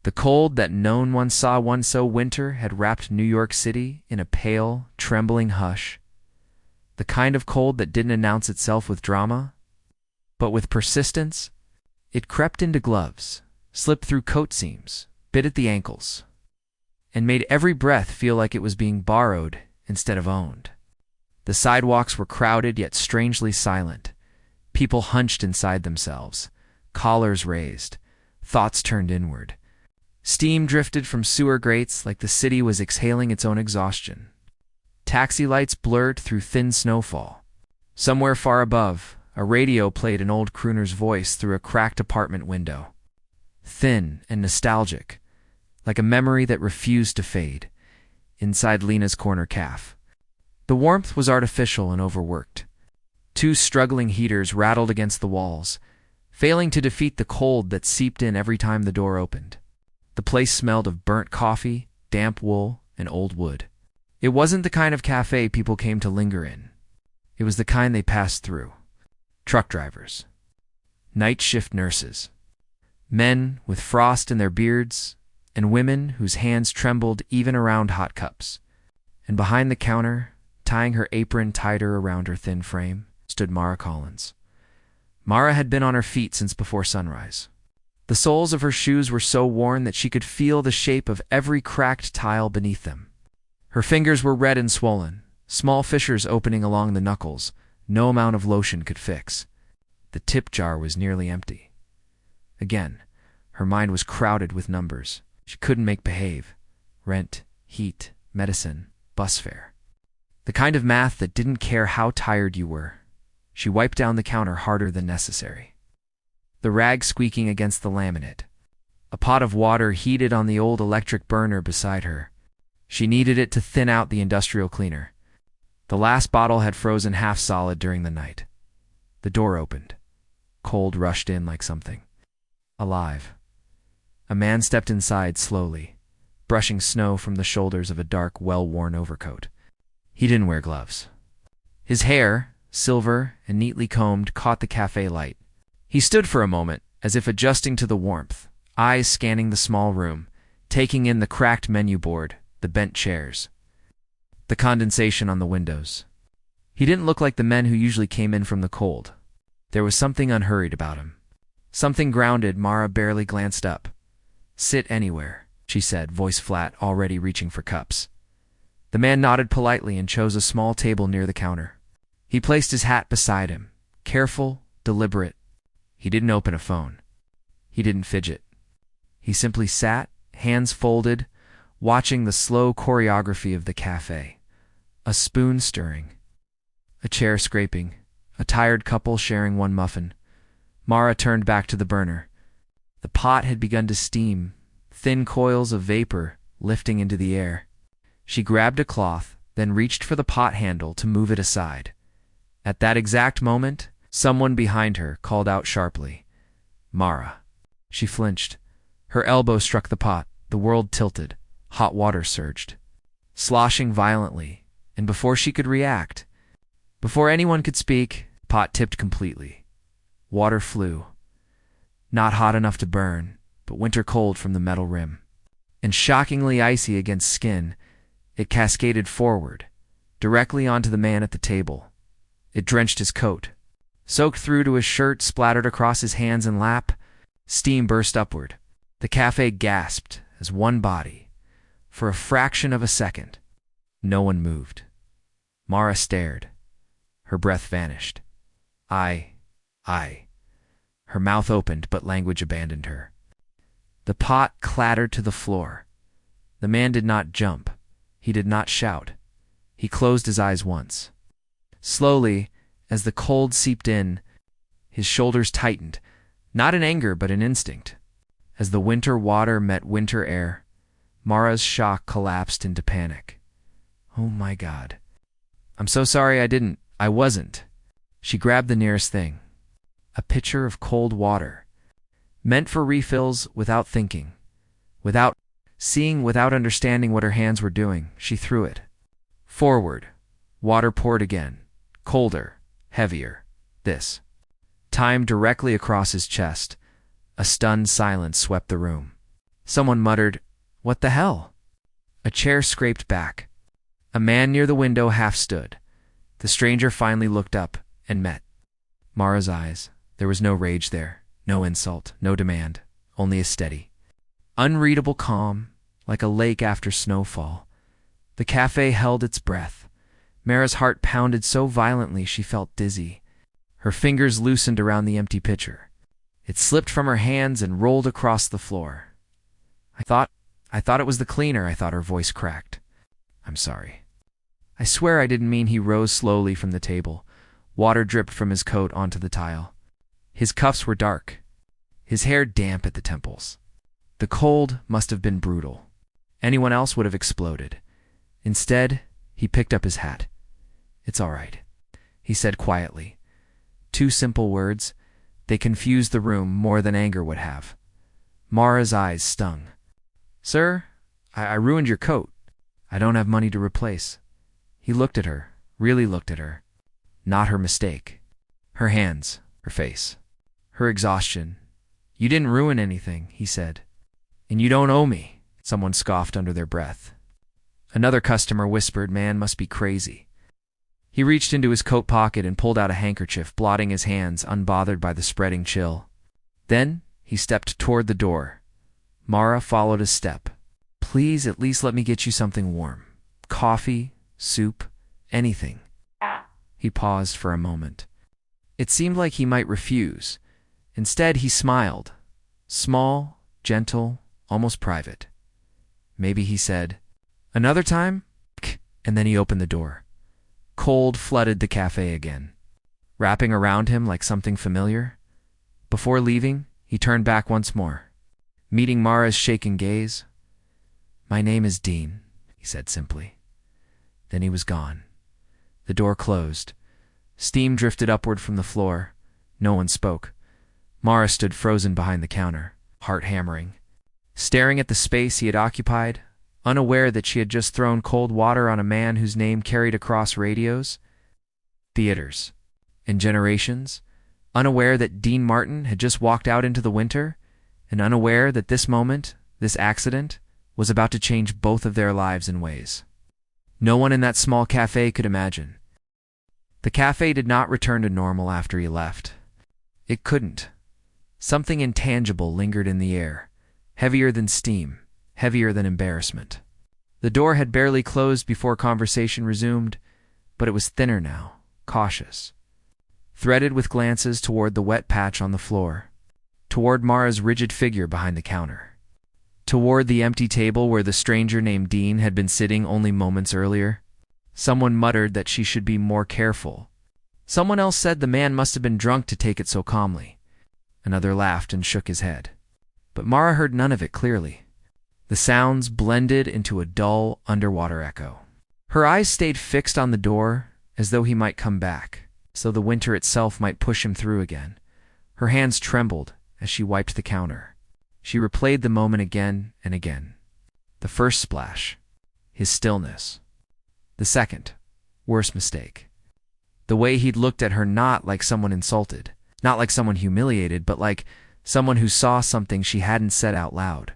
The cold that no one saw one so winter had wrapped New York City in a pale, trembling hush. The kind of cold that didn't announce itself with drama, but with persistence. It crept into gloves, slipped through coat seams, bit at the ankles, and made every breath feel like it was being borrowed instead of owned. The sidewalks were crowded yet strangely silent. People hunched inside themselves, collars raised, thoughts turned inward. Steam drifted from sewer grates like the city was exhaling its own exhaustion. Taxi lights blurred through thin snowfall. Somewhere far above, a radio played an old crooner's voice through a cracked apartment window. Thin and nostalgic, like a memory that refused to fade, inside Lena's corner cafe. The warmth was artificial and overworked. Two struggling heaters rattled against the walls, failing to defeat the cold that seeped in every time the door opened. The place smelled of burnt coffee, damp wool, and old wood. It wasn't the kind of cafe people came to linger in. It was the kind they passed through. Truck drivers, night shift nurses, men with frost in their beards, and women whose hands trembled even around hot cups. And behind the counter, tying her apron tighter around her thin frame, stood Mara Collins. Mara had been on her feet since before sunrise. The soles of her shoes were so worn that she could feel the shape of every cracked tile beneath them. Her fingers were red and swollen, small fissures opening along the knuckles no amount of lotion could fix. The tip jar was nearly empty. Again, her mind was crowded with numbers. She couldn't make behave. Rent, heat, medicine, bus fare. The kind of math that didn't care how tired you were. She wiped down the counter harder than necessary. The rag squeaking against the laminate. A pot of water heated on the old electric burner beside her. She needed it to thin out the industrial cleaner. The last bottle had frozen half solid during the night. The door opened. Cold rushed in like something alive. A man stepped inside slowly, brushing snow from the shoulders of a dark, well-worn overcoat. He didn't wear gloves. His hair, silver and neatly combed, caught the cafe light. He stood for a moment, as if adjusting to the warmth, eyes scanning the small room, taking in the cracked menu board, the bent chairs, the condensation on the windows. He didn't look like the men who usually came in from the cold. There was something unhurried about him. Something grounded. Mara barely glanced up. "Sit anywhere," she said, voice flat, already reaching for cups. The man nodded politely and chose a small table near the counter. He placed his hat beside him, careful, deliberate. He didn't open a phone. He didn't fidget. He simply sat, hands folded, watching the slow choreography of the cafe. A spoon stirring, a chair scraping, a tired couple sharing one muffin. Mara turned back to the burner. The pot had begun to steam, thin coils of vapor lifting into the air. She grabbed a cloth, then reached for the pot handle to move it aside. At that exact moment, someone behind her called out sharply, "Mara." She flinched. Her elbow struck the pot. The world tilted. Hot water surged, sloshing violently, and before she could react, before anyone could speak, the pot tipped completely. Water flew. Not hot enough to burn, but winter cold from the metal rim. And shockingly icy against skin, it cascaded forward, directly onto the man at the table. It drenched his coat. Soaked through to his shirt, splattered across his hands and lap. Steam burst upward. The cafe gasped as one body. For a fraction of a second, no one moved. Mara stared. Her breath vanished. I. Her mouth opened, but language abandoned her. The pot clattered to the floor. The man did not jump. He did not shout. He closed his eyes once. Slowly, as the cold seeped in, his shoulders tightened, not in anger but in instinct. As the winter water met winter air, Mara's shock collapsed into panic. "Oh my God. I'm so sorry I wasn't." She grabbed the nearest thing. A pitcher of cold water, meant for refills without thinking, without seeing, without understanding what her hands were doing. She threw it. Forward. Water poured again. Colder. Heavier. This time directly across his chest. A stunned silence swept the room. Someone muttered, "What the hell?" A chair scraped back. A man near the window half stood. The stranger finally looked up and met Mara's eyes. There was no rage there, no insult, no demand, only a steady, unreadable calm, like a lake after snowfall. The cafe held its breath. Mara's heart pounded so violently she felt dizzy. Her fingers loosened around the empty pitcher. It slipped from her hands and rolled across the floor. I thought it was the cleaner," I thought her voice cracked. "I'm sorry." "I swear I didn't mean." He rose slowly from the table. Water dripped from his coat onto the tile. His cuffs were dark, his hair damp at the temples. The cold must have been brutal. Anyone else would have exploded. Instead, he picked up his hat. "It's all right," he said quietly. 2 simple words. They confused the room more than anger would have. Mara's eyes stung. "Sir, I ruined your coat. I don't have money to replace." He looked at her, really looked at her. Not her mistake. Her hands, her face, her exhaustion. "You didn't ruin anything," he said. "And you don't owe me," someone scoffed under their breath. Another customer whispered, "Man must be crazy." He reached into his coat pocket and pulled out a handkerchief, blotting his hands, unbothered by the spreading chill. Then he stepped toward the door. Mara followed his step. "Please, at least let me get you something warm. Coffee, soup, anything." He paused for a moment. It seemed like he might refuse. Instead, he smiled. Small, gentle, almost private. Maybe he said, "Another time?" And then he opened the door. Cold flooded the cafe again, wrapping around him like something familiar. Before leaving, he turned back once more, meeting Mara's shaken gaze. "My name is Dean," he said simply. Then he was gone. The door closed. Steam drifted upward from the floor. No one spoke. Mara stood frozen behind the counter, heart hammering, staring at the space he had occupied, unaware that she had just thrown cold water on a man whose name carried across radios, theaters, and generations, unaware that Dean Martin had just walked out into the winter, and unaware that this moment, this accident, was about to change both of their lives in ways no one in that small cafe could imagine. The cafe did not return to normal after he left. It couldn't. Something intangible lingered in the air, heavier than steam, heavier than embarrassment. The door had barely closed before conversation resumed, but it was thinner now, cautious, threaded with glances toward the wet patch on the floor, toward Mara's rigid figure behind the counter, toward the empty table where the stranger named Dean had been sitting only moments earlier. Someone muttered that she should be more careful. Someone else said the man must have been drunk to take it so calmly. Another laughed and shook his head. But Mara heard none of it clearly. The sounds blended into a dull, underwater echo. Her eyes stayed fixed on the door, as though he might come back, so the winter itself might push him through again. Her hands trembled as she wiped the counter. She replayed the moment again and again. The first splash, his stillness. The second, worse mistake. The way he'd looked at her, not like someone insulted, not like someone humiliated, but like someone who saw something she hadn't said out loud.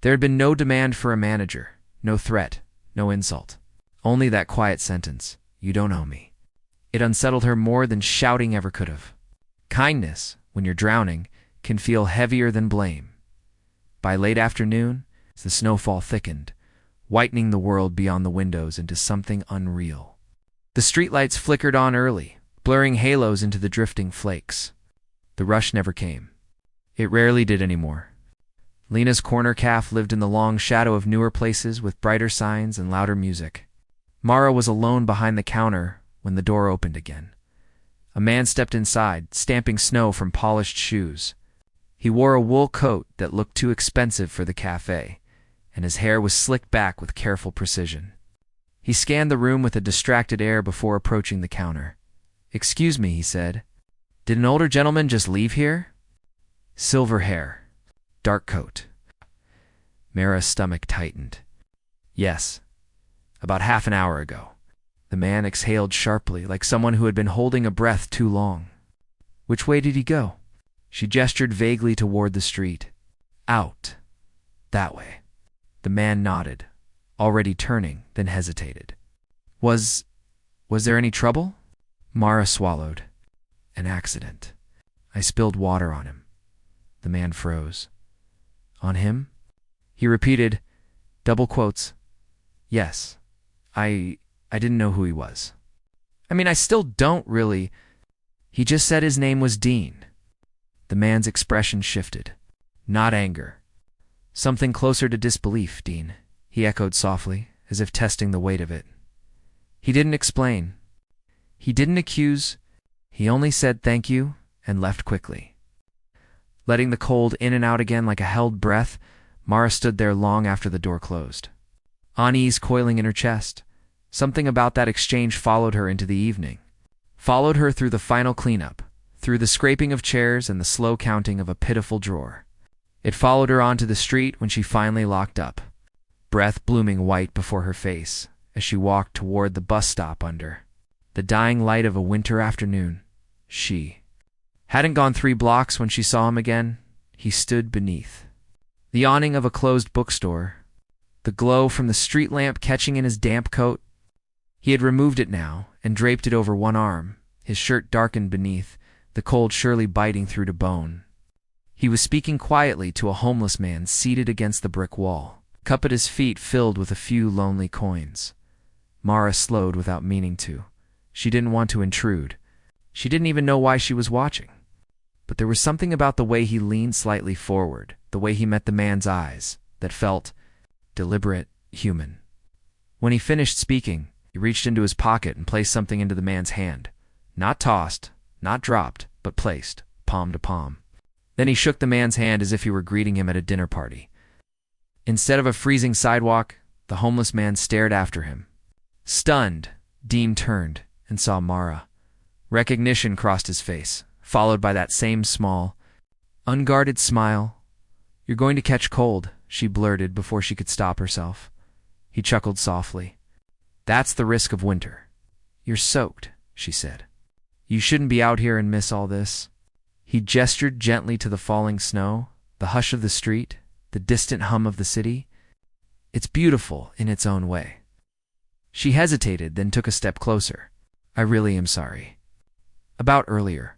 There had been no demand for a manager, no threat, no insult. Only that quiet sentence, "You don't owe me." It unsettled her more than shouting ever could have. Kindness, when you're drowning, can feel heavier than blame. By late afternoon, as the snowfall thickened, whitening the world beyond the windows into something unreal. The streetlights flickered on early, blurring halos into the drifting flakes. The rush never came. It rarely did anymore. Lena's corner cafe lived in the long shadow of newer places with brighter signs and louder music. Mara was alone behind the counter when the door opened again. A man stepped inside, stamping snow from polished shoes. He wore a wool coat that looked too expensive for the cafe, and his hair was slicked back with careful precision. He scanned the room with a distracted air before approaching the counter. "Excuse me," he said. "Did an older gentleman just leave here?" Silver hair, dark coat. Mara's stomach tightened. "Yes, about half an hour ago." The man exhaled sharply, like someone who had been holding a breath too long. "Which way did he go?" She gestured vaguely toward the street. "Out. That way. The man nodded, already turning, then hesitated. Was there any trouble? Mara swallowed. An accident. I spilled water on him. The man froze. On him? He repeated, double quotes. Yes. I didn't know who he was. I mean, I still don't really. He just said his name was Dean. The man's expression shifted. Not anger. Something closer to disbelief, Dean, he echoed softly, as if testing the weight of it. He didn't explain. He didn't accuse. He only said thank you and left quickly. Letting the cold in and out again like a held breath, Mara stood there long after the door closed. Unease coiling in her chest. Something about that exchange followed her into the evening. Followed her through the final cleanup, through the scraping of chairs and the slow counting of a pitiful drawer. It followed her onto the street when she finally locked up, breath blooming white before her face as she walked toward the bus stop under the dying light of a winter afternoon. She hadn't gone 3 blocks when she saw him again. He stood beneath the awning of a closed bookstore, the glow from the street lamp catching in his damp coat. He had removed it now and draped it over one arm, his shirt darkened beneath, the cold surely biting through to bone. He was speaking quietly to a homeless man seated against the brick wall, cup at his feet filled with a few lonely coins. Mara slowed without meaning to. She didn't want to intrude. She didn't even know why she was watching. But there was something about the way he leaned slightly forward, the way he met the man's eyes, that felt deliberate, human. When he finished speaking, he reached into his pocket and placed something into the man's hand. Not tossed, not dropped, but placed, palm to palm. Then he shook the man's hand as if he were greeting him at a dinner party. Instead of a freezing sidewalk, the homeless man stared after him. Stunned, Dean turned and saw Mara. Recognition crossed his face, followed by that same small, unguarded smile. "You're going to catch cold," she blurted before she could stop herself. He chuckled softly. "That's the risk of winter." "You're soaked," she said. "You shouldn't be out here and miss all this." He gestured gently to the falling snow, the hush of the street, the distant hum of the city. "It's beautiful in its own way." She hesitated, then took a step closer. "I really am sorry. About earlier.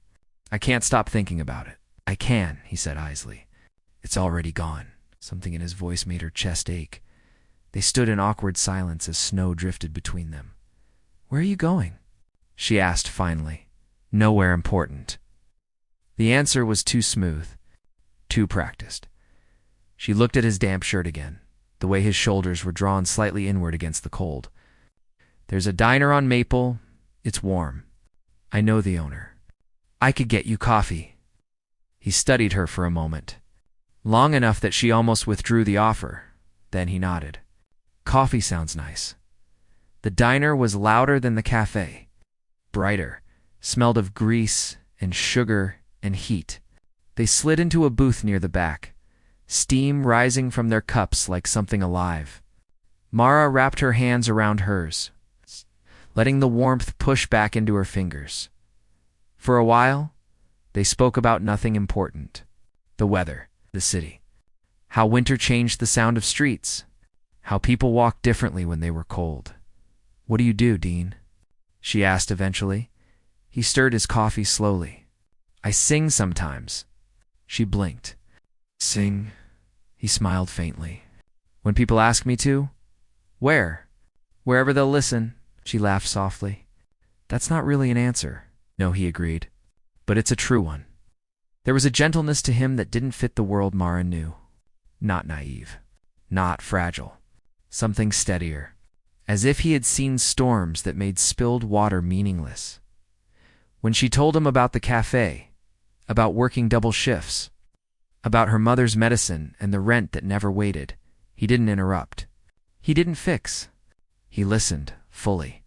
I can't stop thinking about it." "I can," he said easily. "It's already gone." Something in his voice made her chest ache. They stood in awkward silence as snow drifted between them. "Where are you going?" she asked finally. "Nowhere important." The answer was too smooth, too practiced. She looked at his damp shirt again, the way his shoulders were drawn slightly inward against the cold. "There's a diner on Maple. It's warm. I know the owner. I could get you coffee." He studied her for a moment, long enough that she almost withdrew the offer. Then he nodded. "Coffee sounds nice." The diner was louder than the café, brighter, smelled of grease and sugar and heat. They slid into a booth near the back, steam rising from their cups like something alive. Mara wrapped her hands around hers, letting the warmth push back into her fingers. For a while, they spoke about nothing important. The weather, the city, how winter changed the sound of streets, how people walked differently when they were cold. "What do you do, Dean?" she asked eventually. He stirred his coffee slowly. "I sing sometimes." She blinked. "Sing?" He smiled faintly. "When people ask me to?" "Where?" "Wherever they'll listen." She laughed softly. "That's not really an answer." "No," he agreed. "But it's a true one." There was a gentleness to him that didn't fit the world Mara knew. Not naive. Not fragile. Something steadier. As if he had seen storms that made spilled water meaningless. When she told him about the café, about working double shifts, about her mother's medicine and the rent that never waited, he didn't interrupt. He didn't fix. He listened, fully.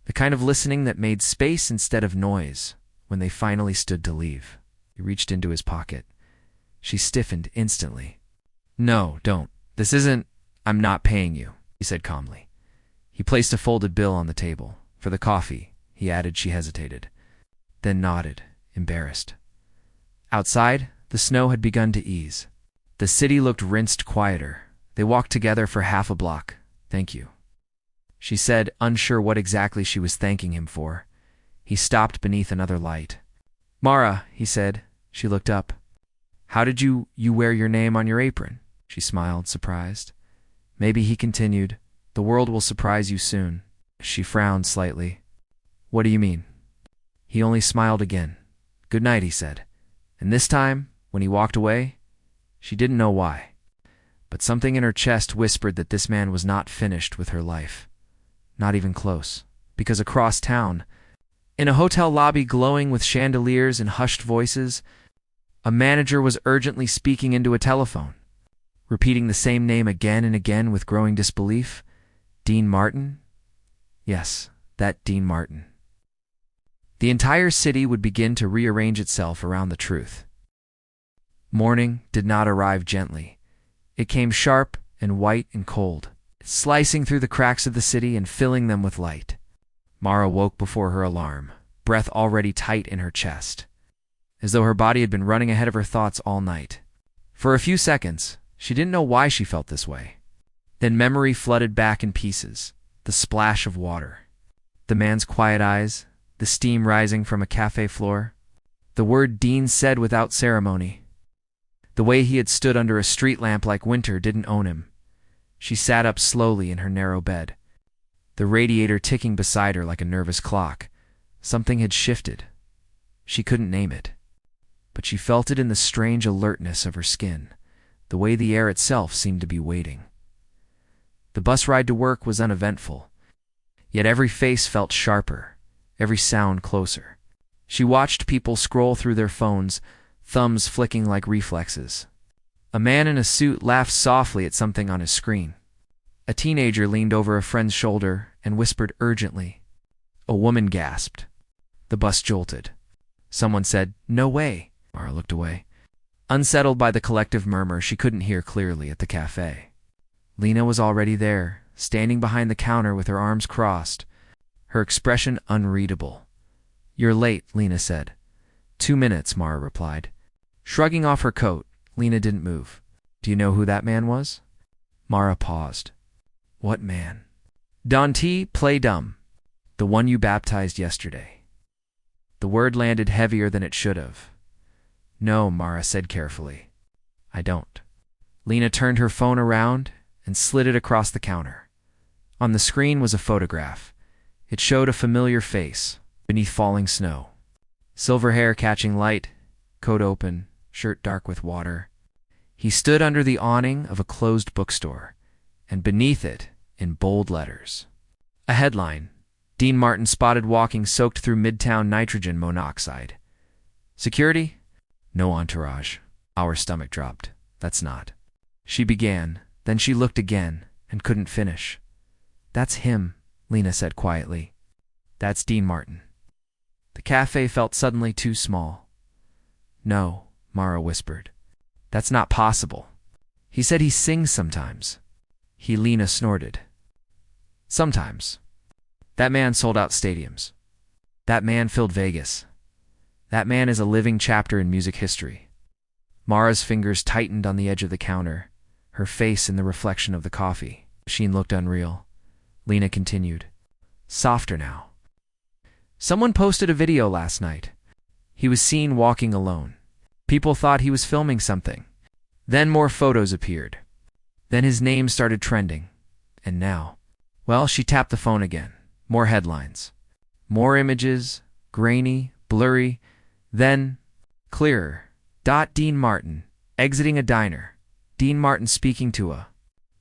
The kind of listening that made space instead of noise when they finally stood to leave. He reached into his pocket. She stiffened instantly. "No, don't. This isn't. I'm not paying you," he said calmly. He placed a folded bill on the table. "For the coffee," he added. She hesitated, then nodded, embarrassed. Outside, the snow had begun to ease. The city looked rinsed quieter. They walked together for half a block. "Thank you," she said, unsure what exactly she was thanking him for. He stopped beneath another light. "Mara," he said. She looked up. "How did you wear your name on your apron?" She smiled, surprised. "Maybe," he continued, "the world will surprise you soon." She frowned slightly. "What do you mean?" He only smiled again. "Good night," he said. And this time, when he walked away, she didn't know why, but something in her chest whispered that this man was not finished with her life. Not even close. Because across town, in a hotel lobby glowing with chandeliers and hushed voices, a manager was urgently speaking into a telephone, repeating the same name again and again with growing disbelief. Dean Martin? Yes, that Dean Martin. The entire city would begin to rearrange itself around the truth. Morning did not arrive gently. It came sharp and white and cold, slicing through the cracks of the city and filling them with light. Mara woke before her alarm, breath already tight in her chest, as though her body had been running ahead of her thoughts all night. For a few seconds, she didn't know why she felt this way. Then memory flooded back in pieces, the splash of water, the man's quiet eyes, the steam rising from a cafe floor, the word Dean said without ceremony. The way he had stood under a street lamp like winter didn't own him. She sat up slowly in her narrow bed, the radiator ticking beside her like a nervous clock. Something had shifted. She couldn't name it, but she felt it in the strange alertness of her skin, the way the air itself seemed to be waiting. The bus ride to work was uneventful, yet every face felt sharper, every sound closer. She watched people scroll through their phones, thumbs flicking like reflexes. A man in a suit laughed softly at something on his screen. A teenager leaned over a friend's shoulder and whispered urgently. A woman gasped. The bus jolted. Someone said, "No way." Mara looked away. Unsettled by the collective murmur, she couldn't hear clearly at the cafe. Lena was already there, standing behind the counter with her arms crossed, her expression unreadable. "You're late," Lena said. 2 minutes, Mara replied. Shrugging off her coat, Lena didn't move. "Do you know who that man was?" Mara paused. "What man?" "Don T. Play dumb. The one you baptized yesterday." The word landed heavier than it should have. "No," Mara said carefully. "I don't." Lena turned her phone around and slid it across the counter. On the screen was a photograph. It showed a familiar face beneath falling snow. Silver hair catching light, coat open, shirt dark with water. He stood under the awning of a closed bookstore, and beneath it, in bold letters, a headline: Dean Martin spotted walking soaked through Midtown nitrogen monoxide. Security? No entourage. Our stomach dropped. That's not. She began, then she looked again, and couldn't finish. "That's him," Lena said quietly. "That's Dean Martin." The cafe felt suddenly too small. "No," Mara whispered. "That's not possible. He said he sings sometimes." Lena snorted. "Sometimes. That man sold out stadiums. That man filled Vegas. That man is a living chapter in music history." Mara's fingers tightened on the edge of the counter, her face in the reflection of the coffee. She looked unreal. Lena continued. "Softer now. Someone posted a video last night. He was seen walking alone. People thought he was filming something. Then more photos appeared. Then his name started trending. And now..." Well, she tapped the phone again. More headlines. More images, grainy, blurry. Then, clearer. Dean Martin, exiting a diner. Dean Martin speaking to a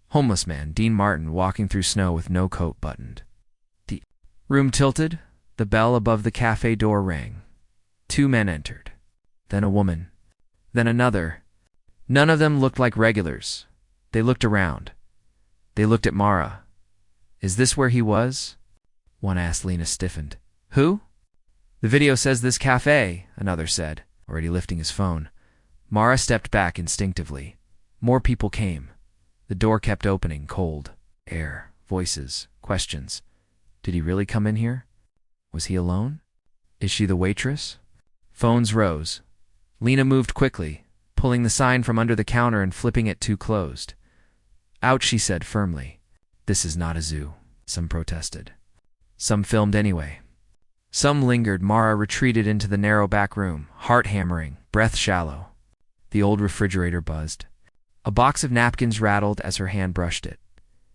homeless man. Dean Martin walking through snow with no coat buttoned. The room tilted. The bell above the cafe door rang. 2 men entered. Then a woman. Then another. None of them looked like regulars. They looked around. They looked at Mara. "Is this where he was?" One asked. Lena stiffened. "Who?" "The video says this cafe," another said, already lifting his phone. Mara stepped back instinctively. More people came. The door kept opening, cold. Air, voices, questions. Did he really come in here? Was he alone? Is she the waitress? Phones rose. Lena moved quickly. pulling the sign from under the counter and flipping it too closed. "Ouch," she said firmly. "This is not a zoo," some protested. Some filmed anyway. Some lingered. Mara retreated into the narrow back room, heart hammering, breath shallow. The old refrigerator buzzed. A box of napkins rattled as her hand brushed it.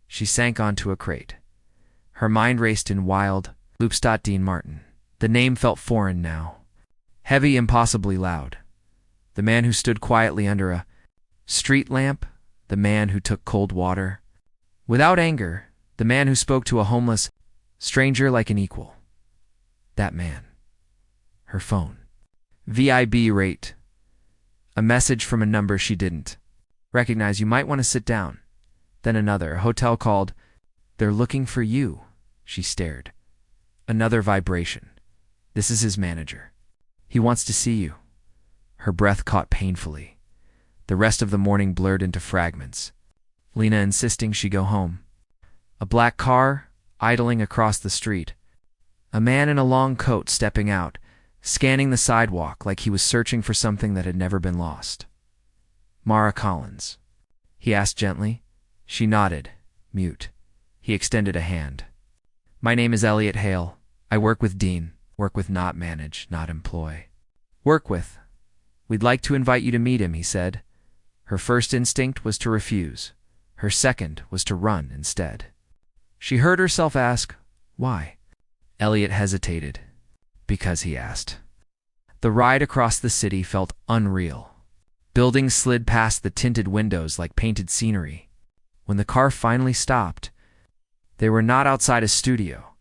She sank onto a crate. Her mind raced in wild loops. Dean Martin. The name felt foreign now. Heavy, impossibly loud. The man who stood quietly under a street lamp. The man who took cold water. Without anger. The man who spoke to a homeless stranger like an equal. That man. Her phone. VIB rate. A message from a number she didn't recognize. "You might want to sit down." Then another. A hotel called. "They're looking for you." She stared. Another vibration. "This is his manager. He wants to see you." Her breath caught painfully. The rest of the morning blurred into fragments. Lena insisting she go home. A black car idling across the street. A man in a long coat stepping out, scanning the sidewalk like he was searching for something that had never been lost. "Mara Collins?" he asked gently. She nodded, mute. He extended a hand. "My name is Elliot Hale. I work with Dean. Work with, not manage, not employ. Work with. We'd like to invite you to meet him," he said. Her first instinct was to refuse. Her second was to run instead. She heard herself ask, "Why?" Elliot hesitated. "Because," he asked. The ride across the city felt unreal. Buildings slid past the tinted windows like painted scenery. When the car finally stopped, they were not outside a studio.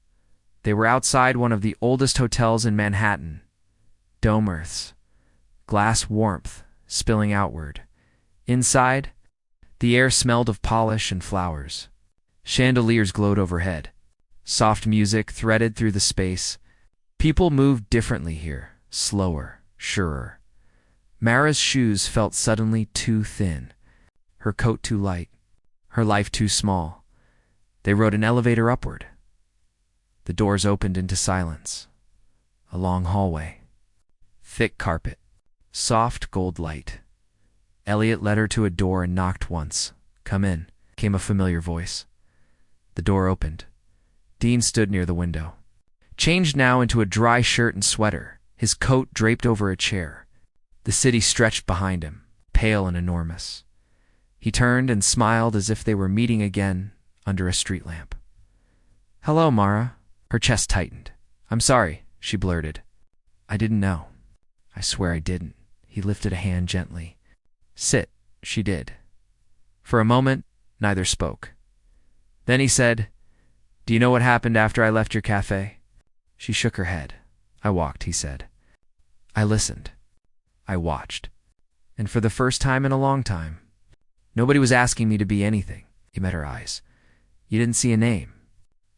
They were outside one of the oldest hotels in Manhattan. Dome earths, glass warmth spilling outward. Inside, the air smelled of polish and flowers. Chandeliers glowed overhead. Soft music threaded through the space. People moved differently here, slower, surer. Mara's shoes felt suddenly too thin, her coat too light, her life too small. They rode an elevator upward. The doors opened into silence. A long hallway. Thick carpet. Soft gold light. Elliot led her to a door and knocked once. "Come in," came a familiar voice. The door opened. Dean stood near the window. Changed now into a dry shirt and sweater, his coat draped over a chair. The city stretched behind him, pale and enormous. He turned and smiled as if they were meeting again under a street lamp. "Hello, Mara." Her chest tightened. "I'm sorry," she blurted. "I didn't know." "I swear I didn't." He lifted a hand gently. "Sit." She did. For a moment, neither spoke. Then he said, "Do you know what happened after I left your café?" She shook her head. "I walked," he said. "I listened. I watched. And for the first time in a long time, nobody was asking me to be anything." He met her eyes. "You didn't see a name.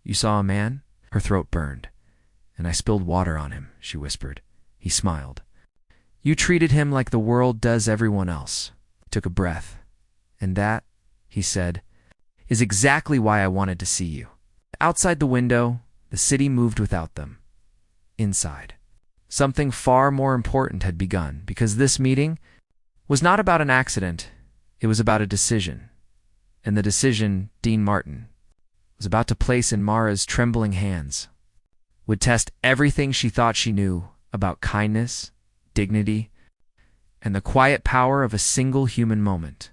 You saw a man?" Her throat burned. "And I spilled water on him," she whispered. He smiled. "You treated him like the world does everyone else." He took a breath. "And that," he said, "is exactly why I wanted to see you." Outside the window, the city moved without them. Inside, something far more important had begun, because this meeting was not about an accident, it was about a decision. And the decision, Dean Martin, was about to place in Mara's trembling hands, would test everything she thought she knew about kindness, dignity, and the quiet power of a single human moment.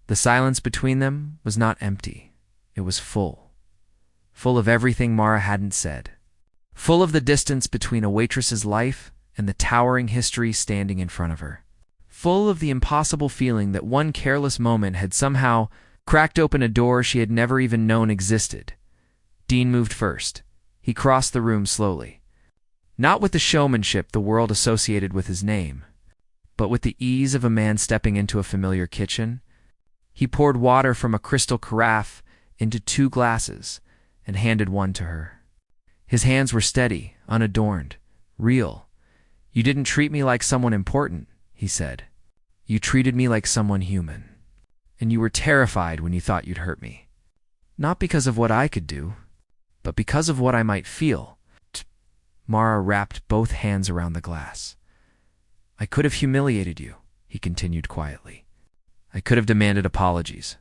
The silence between them was not empty. It was full. Full of everything Mara hadn't said. Full of the distance between a waitress's life and the towering history standing in front of her. Full of the impossible feeling that one careless moment had somehow cracked open a door she had never even known existed. Dean moved first. He crossed the room slowly. Not with the showmanship the world associated with his name, but with the ease of a man stepping into a familiar kitchen. He poured water from a crystal carafe into 2 glasses and handed one to her. His hands were steady, unadorned, real. "You didn't treat me like someone important," he said. "You treated me like someone human. And you were terrified when you thought you'd hurt me. Not because of what I could do, but because of what I might feel." Mara wrapped both hands around the glass. "I could have humiliated you," he continued quietly. I could have demanded apologies.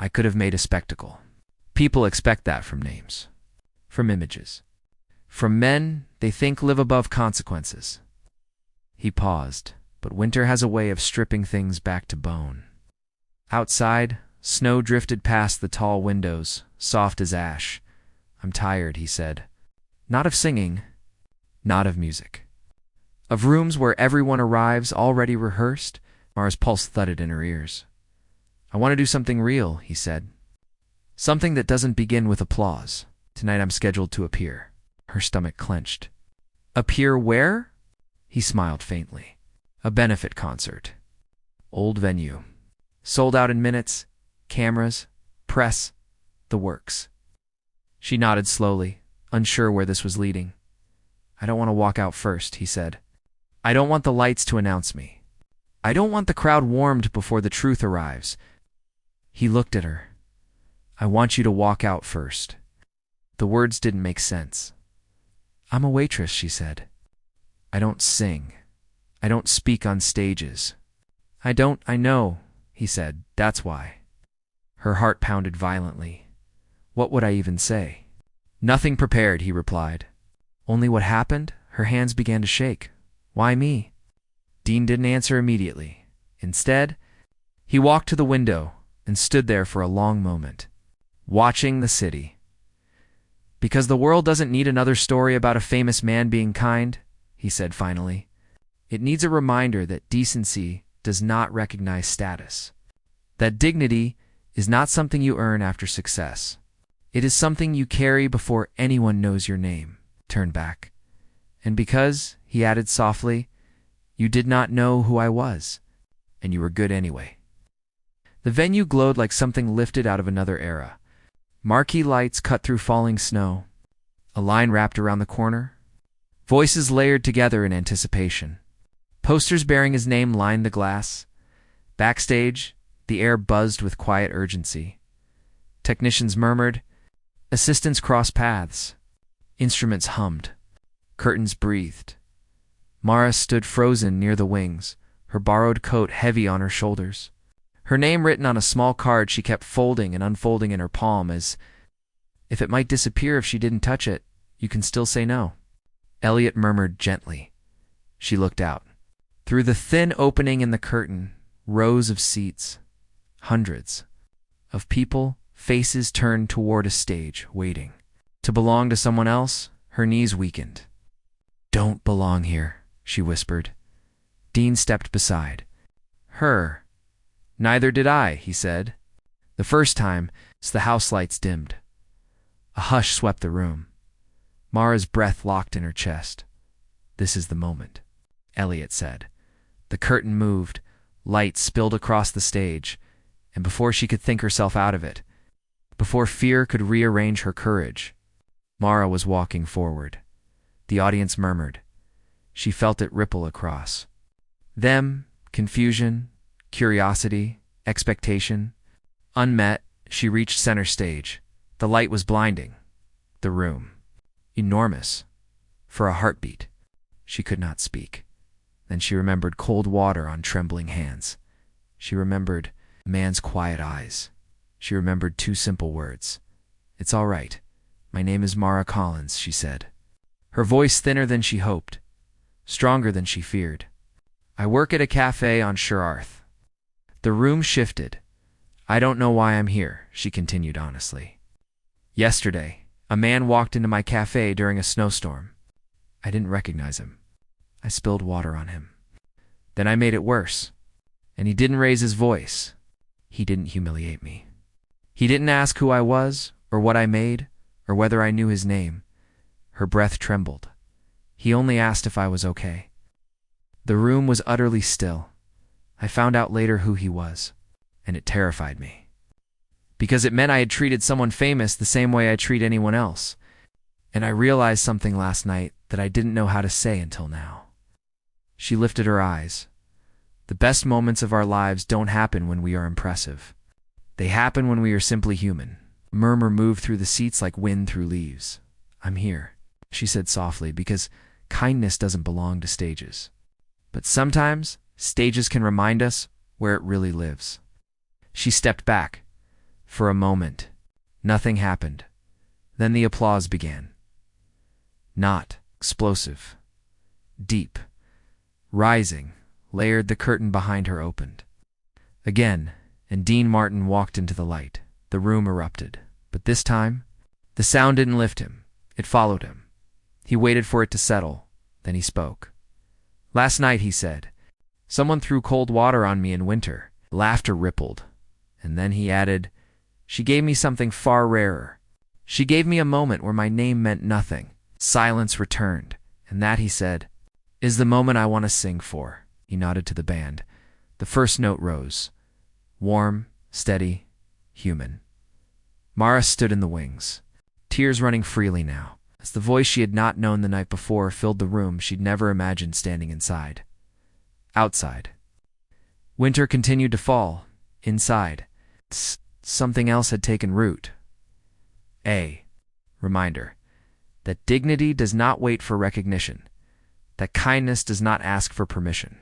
I could have made a spectacle. People expect that from names, from images, from men they think live above consequences. He paused, but winter has a way of stripping things back to bone. Outside, snow drifted past the tall windows, soft as ash. I'm tired, he said. Not of singing, not of music. Of rooms where everyone arrives already rehearsed. Mara's pulse thudded in her ears. I want to do something real, he said. Something that doesn't begin with applause. Tonight I'm scheduled to appear. Her stomach clenched. Appear where? He smiled faintly. A benefit concert. Old venue. Sold out in minutes. Cameras. Press. The works. She nodded slowly, unsure where this was leading. I don't want to walk out first, he said. I don't want the lights to announce me. I don't want the crowd warmed before the truth arrives. He looked at her. I want you to walk out first. The words didn't make sense. I'm a waitress, she said. I don't sing. I don't speak on stages. I know, he said. That's why. Her heart pounded violently. What would I even say? Nothing prepared, he replied. Only what happened? Her hands began to shake. Why me? Dean didn't answer immediately. Instead, he walked to the window and stood there for a long moment, watching the city. Because the world doesn't need another story about a famous man being kind, he said finally. It needs a reminder that decency does not recognize status. That dignity is not something you earn after success. It is something you carry before anyone knows your name. Turn back. And because, he added softly, you did not know who I was, and you were good anyway. The venue glowed like something lifted out of another era. Marquee lights cut through falling snow. A line wrapped around the corner. Voices layered together in anticipation. Posters bearing his name lined the glass. Backstage, the air buzzed with quiet urgency. Technicians murmured. Assistants crossed paths. Instruments hummed. Curtains breathed. Mara stood frozen near the wings, her borrowed coat heavy on her shoulders. Her name written on a small card she kept folding and unfolding in her palm as if it might disappear if she didn't touch it, you can still say no. Elliot murmured gently. She looked out. Through the thin opening in the curtain, rows of seats, hundreds of people, faces turned toward a stage, waiting. To belong to someone else, her knees weakened. Don't belong here, she whispered. Dean stepped beside her. Neither did I, he said. The first time, as the house lights dimmed. A hush swept the room. Mara's breath locked in her chest. This is the moment, Elliot said. The curtain moved, light spilled across the stage, and before she could think herself out of it, before fear could rearrange her courage, Mara was walking forward. The audience murmured. She felt it ripple across. Them, confusion, curiosity, expectation. Unmet, she reached center stage. The light was blinding. The room. Enormous. For a heartbeat. She could not speak. Then she remembered cold water on trembling hands. She remembered a man's quiet eyes. She remembered two simple words. It's all right. My name is Mara Collins, she said. Her voice thinner than she hoped. Stronger than she feared. I work at a café on Sherarth. The room shifted. I don't know why I'm here, she continued honestly. Yesterday, a man walked into my café during a snowstorm. I didn't recognize him. I spilled water on him. Then I made it worse. And he didn't raise his voice. He didn't humiliate me. He didn't ask who I was, or what I made, or whether I knew his name. Her breath trembled. He only asked if I was okay. The room was utterly still. I found out later who he was, and it terrified me. Because it meant I had treated someone famous the same way I treat anyone else. And I realized something last night that I didn't know how to say until now. She lifted her eyes. The best moments of our lives don't happen when we are impressive. They happen when we are simply human. A murmur moved through the seats like wind through leaves. I'm here, she said softly, because kindness doesn't belong to stages. But sometimes, Stages can remind us where it really lives. She stepped back. For a moment, nothing happened. Then the applause began. Not explosive. Deep. Rising, layered. The curtain behind her opened. Again, and Dean Martin walked into the light. The room erupted. But this time, the sound didn't lift him. It followed him. He waited for it to settle. Then he spoke. "Last night," he said, "someone threw cold water on me in winter." Laughter rippled. And then he added, "She gave me something far rarer. She gave me a moment where my name meant nothing." Silence returned. "And that," he said, "is the moment I want to sing for." He nodded to the band. The first note rose. Warm, steady, human. Mara stood in the wings, tears running freely now, as the voice she had not known the night before filled the room she'd never imagined standing inside. Outside. Winter continued to fall. Inside. Something else had taken root. A reminder that dignity does not wait for recognition, that kindness does not ask for permission.